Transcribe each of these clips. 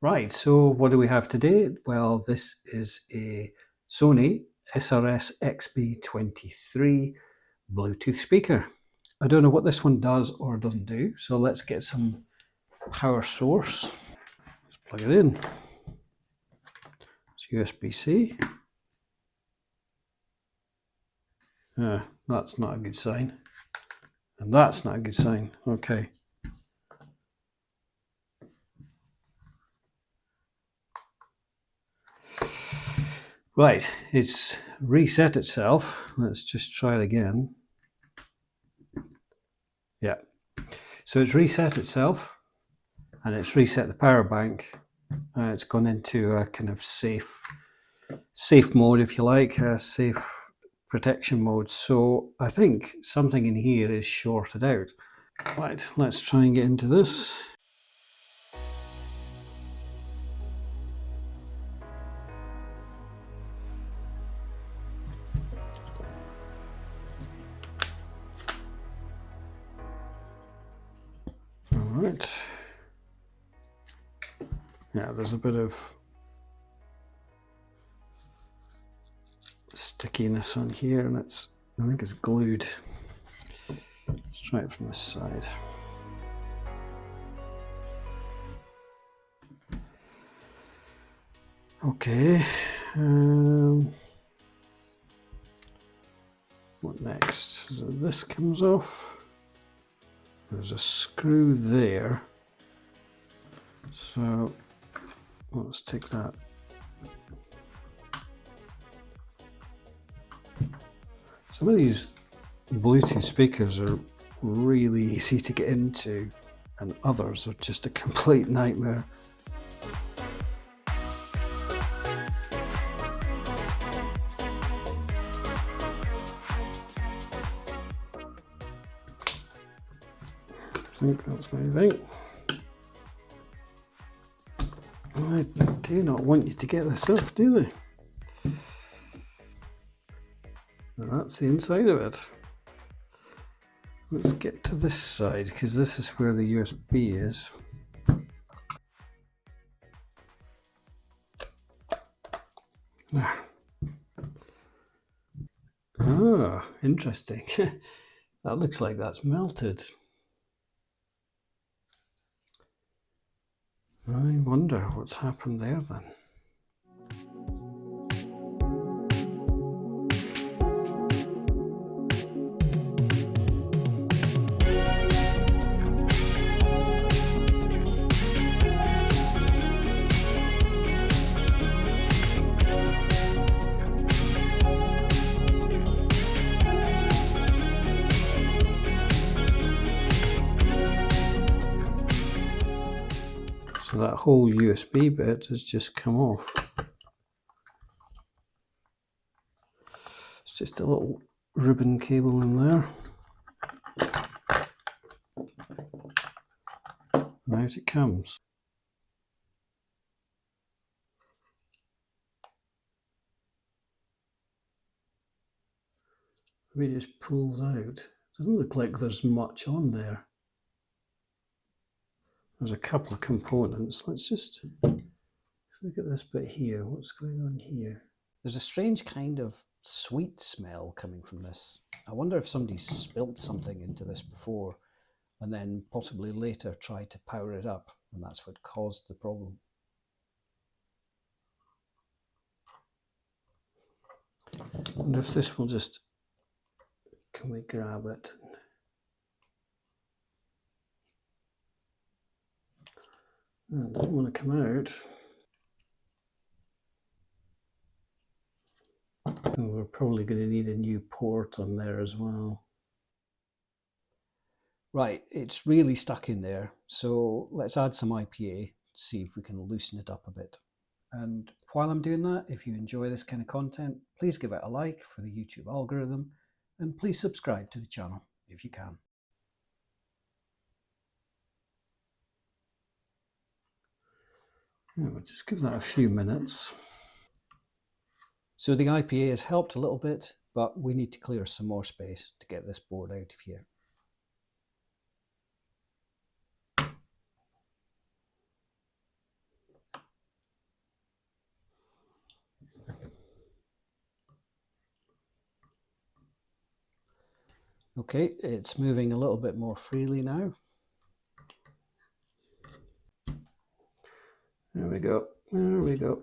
Right, so what do we have today? Well, this is a Sony SRS-XB23 Bluetooth speaker. I don't know what this one does or doesn't do, so let's get some power source. Let's plug it in. It's USB-C. That's not a good sign. And that's not a good sign. Okay. Right, it's reset itself. Let's just try it again. Yeah. So it's reset itself and it's reset the power bank. It's gone into a kind of safe mode, if you like, a safe protection mode. So I think something in here is shorted out. Right, let's try and get into this. All right. Yeah, there's a bit of stickiness on here, and I think it's glued. Let's try it from this side. Okay. What next? So this comes off. There's a screw there. So let's take that. Some of these Bluetooth speakers are really easy to get into, and others are just a complete nightmare. I think that's my thing. I do not want you to get this off, do they? And that's the inside of it. Let's get to this side, because this is where the USB is. Ah, interesting. That looks like that's melted. I wonder what's happened there then. So that whole USB bit has just come off. It's just a little ribbon cable in there. And out it comes. Maybe it just pulls out. Doesn't look like there's much on there. There's a couple of components. Let's look at this bit here. What's going on here? There's a strange kind of sweet smell coming from this. I wonder if somebody spilt something into this before and then possibly later tried to power it up, and that's what caused the problem. I wonder if this will just... Can we grab it? It doesn't want to come out. And we're probably going to need a new port on there as well. Right, it's really stuck in there. So let's add some IPA, see if we can loosen it up a bit. And while I'm doing that, if you enjoy this kind of content, please give it a like for the YouTube algorithm, and please subscribe to the channel if you can. Yeah, we'll just give that a few minutes. So the IPA has helped a little bit, but we need to clear some more space to get this board out of here. Okay, it's moving a little bit more freely now. There we go. There we go.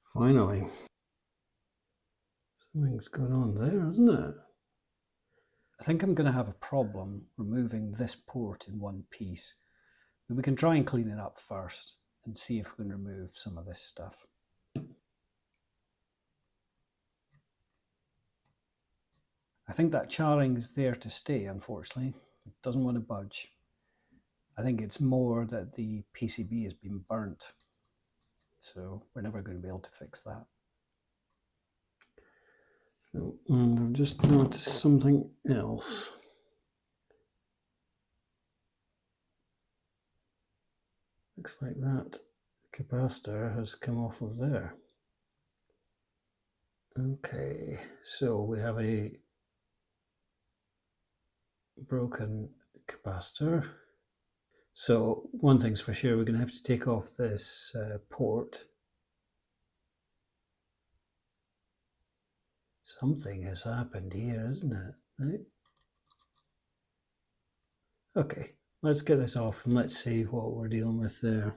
Finally. Something's going on there, isn't it? I think I'm going to have a problem removing this port in one piece. But we can try and clean it up first and see if we can remove some of this stuff. I think that charring is there to stay, unfortunately. It doesn't want to budge. I think it's more that the PCB has been burnt. So we're never going to be able to fix that. So, and I've just noticed something else. Looks like that capacitor has come off of there. Okay, so we have a broken capacitor. So one thing's for sure, we're going to have to take off this port. Something has happened here, isn't it? Right? Okay, let's get this off and let's see what we're dealing with there.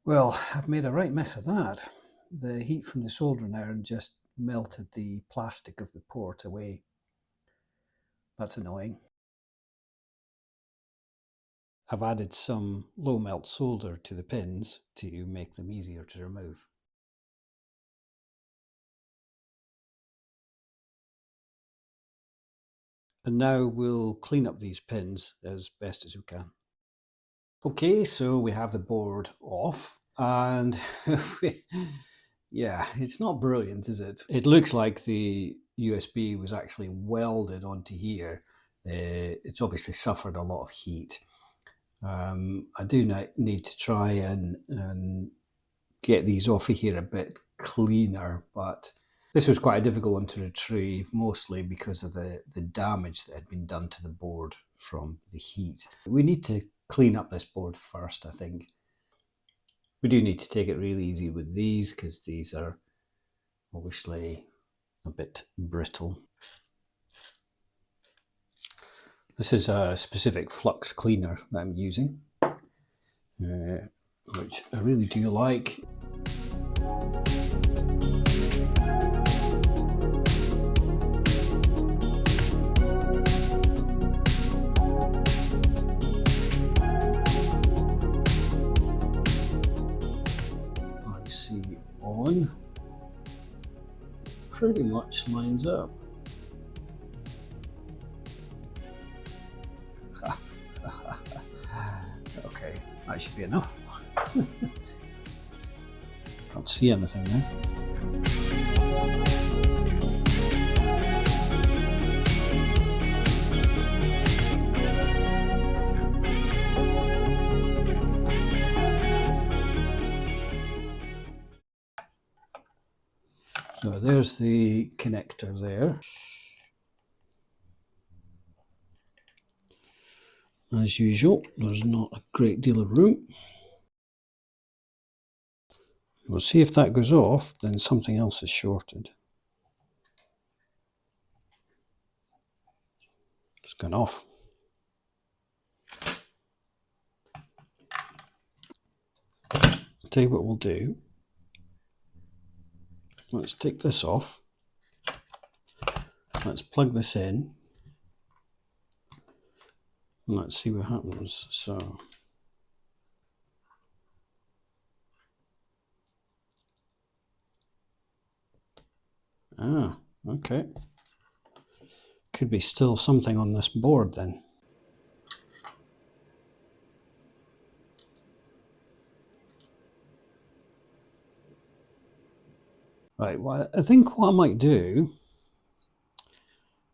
Well, I've made a right mess of that. The heat from the soldering iron just melted the plastic of the port away. That's annoying. I've added some low melt solder to the pins to make them easier to remove. And now we'll clean up these pins as best as we can. Okay, so we have the board off and yeah, it's not brilliant, is it? It looks like the USB was actually welded onto here. It's obviously suffered a lot of heat. I do need to try and get these off of here a bit cleaner, but this was quite a difficult one to retrieve, mostly because of the damage that had been done to the board from the heat. We need to clean up this board first, I think. We do need to take it really easy with these because these are obviously a bit brittle. This is a specific flux cleaner that I'm using, which I really do like. On pretty much lines up. Okay, that should be enough. Can't see anything there. So there's the connector there. As usual, there's not a great deal of room. We'll see if that goes off, then something else is shorted. It's gone off. I'll tell you what we'll do. Let's take this off. Let's plug this in. And let's see what happens. So okay. Could be still something on this board then. Right, well, I think what I might do,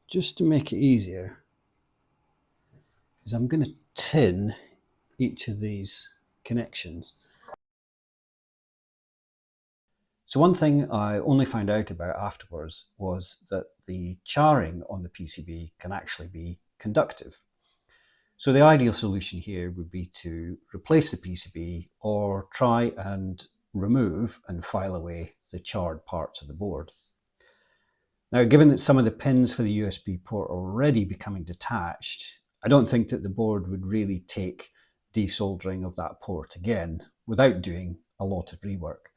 just to make it easier, is I'm going to tin each of these connections. So one thing I only found out about afterwards was that the charring on the PCB can actually be conductive. So the ideal solution here would be to replace the PCB or try and remove and file away the charred parts of the board. Now, given that some of the pins for the USB port are already becoming detached, I don't think that the board would really take desoldering of that port again without doing a lot of rework.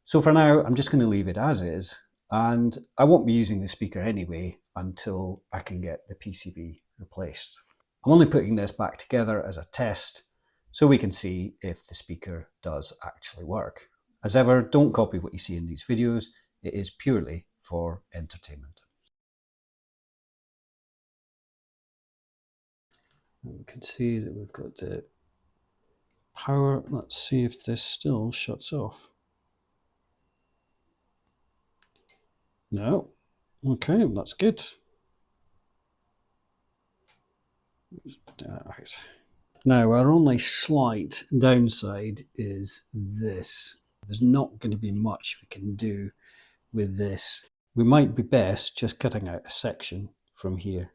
So for now, I'm just going to leave it as is, and I won't be using the speaker anyway until I can get the PCB replaced. I'm only putting this back together as a test so we can see if the speaker does actually work. As ever, don't copy what you see in these videos. It is purely for entertainment. And we can see that we've got the power. Let's see if this still shuts off. No. Okay, that's good. Right. Now, our only slight downside is this. There's not going to be much we can do with this. We might be best just cutting out a section from here.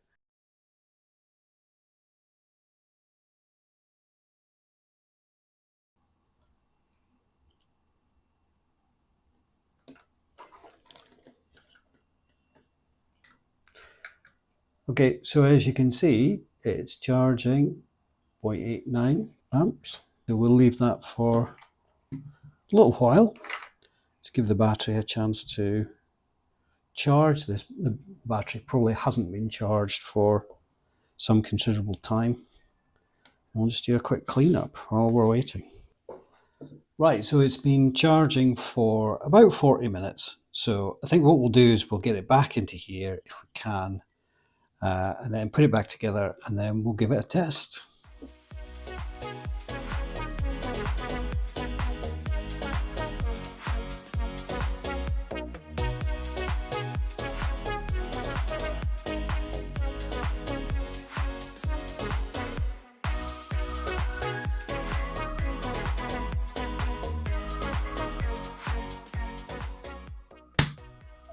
Okay, so as you can see, it's charging 0.89 amps. So we'll leave that for a little while to give the battery a chance to charge. The battery probably hasn't been charged for some considerable time. We'll just do a quick cleanup while we're waiting. Right, so it's been charging for about 40 minutes. So I think what we'll do is we'll get it back into here if we can, and then put it back together, and then we'll give it a test.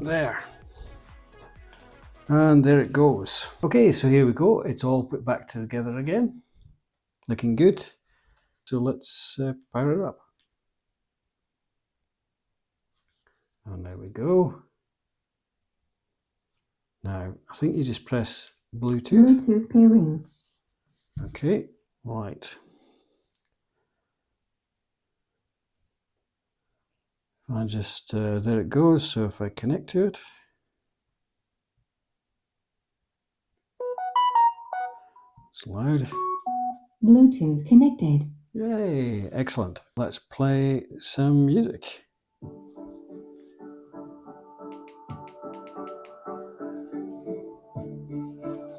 There. And there it goes. Okay, so here we go. It's all put back together again. Looking good. So let's power it up. And there we go. Now, I think you just press Bluetooth. Bluetooth pairing. Okay, right. If I just, there it goes. So if I connect to it. It's loud. Bluetooth connected. Yay, excellent. Let's play some music.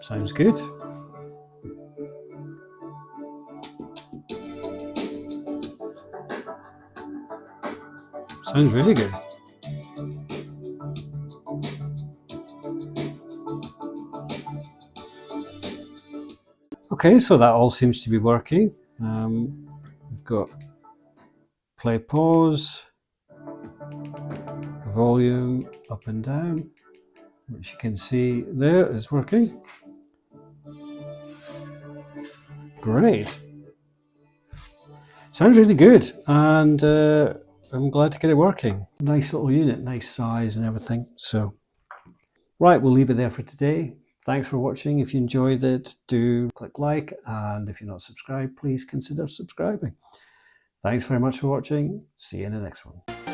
Sounds good. Sounds really good. Okay, so that all seems to be working. We've got play, pause, volume up and down, which you can see there is working. Great. Sounds really good, and I'm glad to get it working. Nice little unit, nice size and everything. So, right, we'll leave it there for today. Thanks for watching. If you enjoyed it, do click like, and if you're not subscribed, please consider subscribing. Thanks very much for watching. See you in the next one.